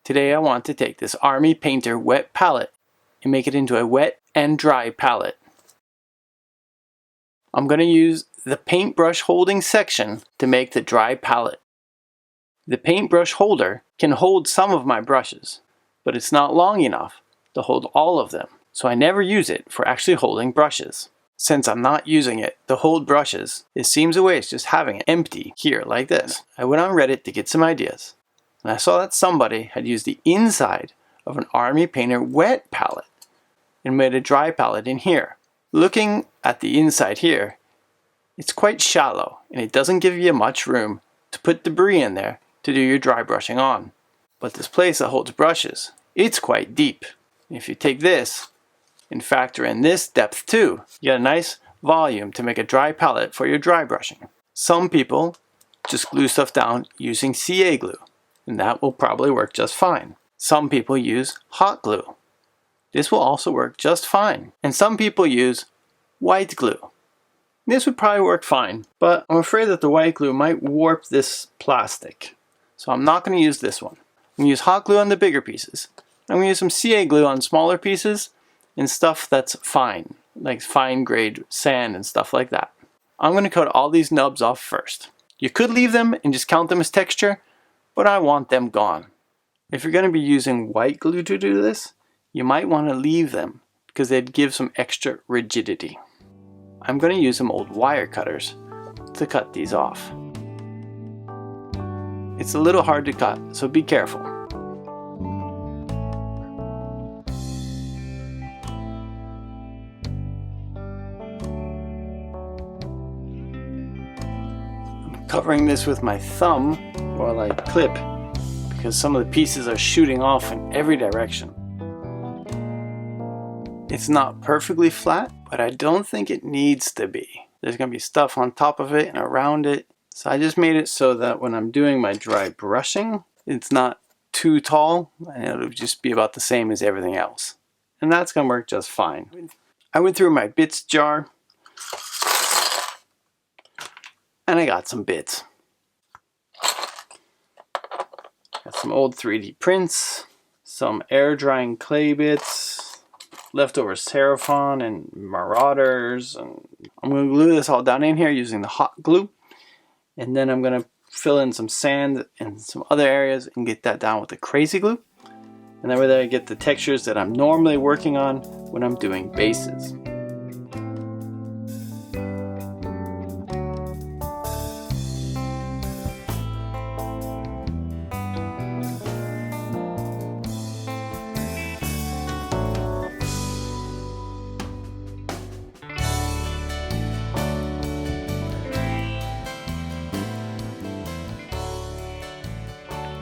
Today I want to take this Army Painter wet palette and make it into a wet and dry palette. I'm going to use the paintbrush holding section to make the dry palette. The paintbrush holder can hold some of my brushes, but it's not long enough to hold all of them, so I never use it for actually holding brushes. Since I'm not using it to hold brushes, it seems a waste just having it empty here like this. I went on Reddit to get some ideas, and I saw that somebody had used the inside of an Army Painter wet palette and made a dry palette in here. Looking at the inside here, it's quite shallow and it doesn't give you much room to put debris in there to do your dry brushing on. But this place that holds brushes, it's quite deep. If you take this and factor in this depth too, you get a nice volume to make a dry palette for your dry brushing. Some people just glue stuff down using CA glue, and that will probably work just fine. Some people use hot glue. This will also work just fine. And some people use white glue. This would probably work fine, but I'm afraid that the white glue might warp this plastic. So I'm not going to use this one. I'm going to use hot glue on the bigger pieces. I'm going to use some CA glue on smaller pieces and stuff that's fine, like fine grade sand and stuff like that. I'm going to cut all these nubs off first. You could leave them and just count them as texture, but I want them gone. If you're going to be using white glue to do this, you might want to leave them because they'd give some extra rigidity. I'm going to use some old wire cutters to cut these off. It's a little hard to cut, so be careful. I'm covering this with my thumb while I clip because some of the pieces are shooting off in every direction. It's not perfectly flat, but I don't think it needs to be. There's going to be stuff on top of it and around it. So I just made it so that when I'm doing my dry brushing, it's not too tall and it'll just be about the same as everything else. And that's going to work just fine. I went through my bits jar and I got some bits. Got some old 3D prints, some air drying clay bits, leftover Seraphon and Marauders, and I'm going to glue this all down in here using the hot glue, and then I'm going to fill in some sand and some other areas and get that down with the crazy glue, and that way I get the textures that I'm normally working on when I'm doing bases.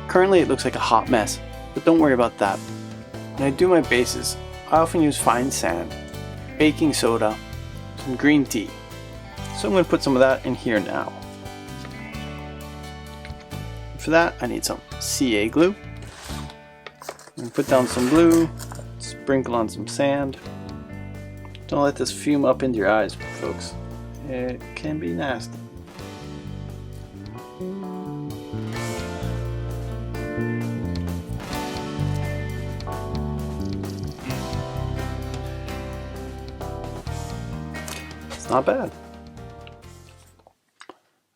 Currently it looks like a hot mess, but don't worry about that. When I do my bases, I often use fine sand, baking soda, some green tea. So I'm going to put some of that in here now. For that I need some CA glue. I'm going to put down some glue, sprinkle on some sand. Don't let this fume up into your eyes, folks. It can be nasty. Not bad.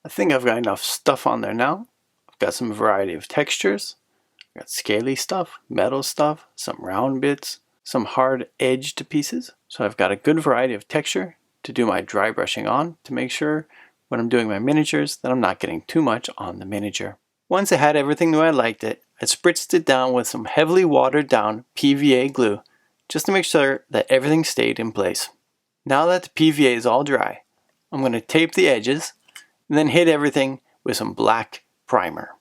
I think I've got enough stuff on there now. I've got some variety of textures. I've got scaly stuff, metal stuff, some round bits, some hard edged pieces. So I've got a good variety of texture to do my dry brushing on to make sure when I'm doing my miniatures that I'm not getting too much on the miniature. Once I had everything the way I liked it, I spritzed it down with some heavily watered down PVA glue just to make sure that everything stayed in place. Now that the PVA is all dry, I'm going to tape the edges and then hit everything with some black primer.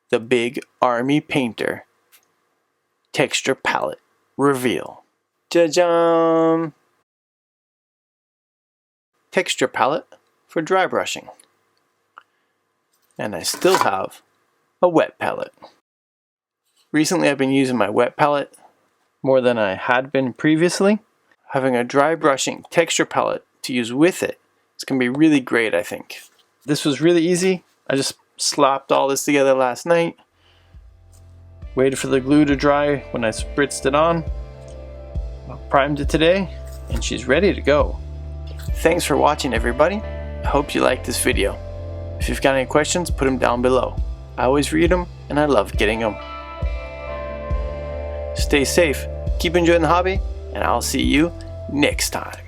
The Big Army Painter Texture Palette Reveal. Ja-jam! Texture palette for dry brushing. And I still have a wet palette. Recently I've been using my wet palette more than I had been previously. Having a dry brushing texture palette to use with it is going to be really great, I think. This was really easy. I just slapped all this together last night. Waited for the glue to dry when I spritzed it on. Primed it today, and she's ready to go. Thanks for watching, everybody. I hope you liked this video. If you've got any questions, put them down below. I always read them, and I love getting them. Stay safe, keep enjoying the hobby, and I'll see you next time.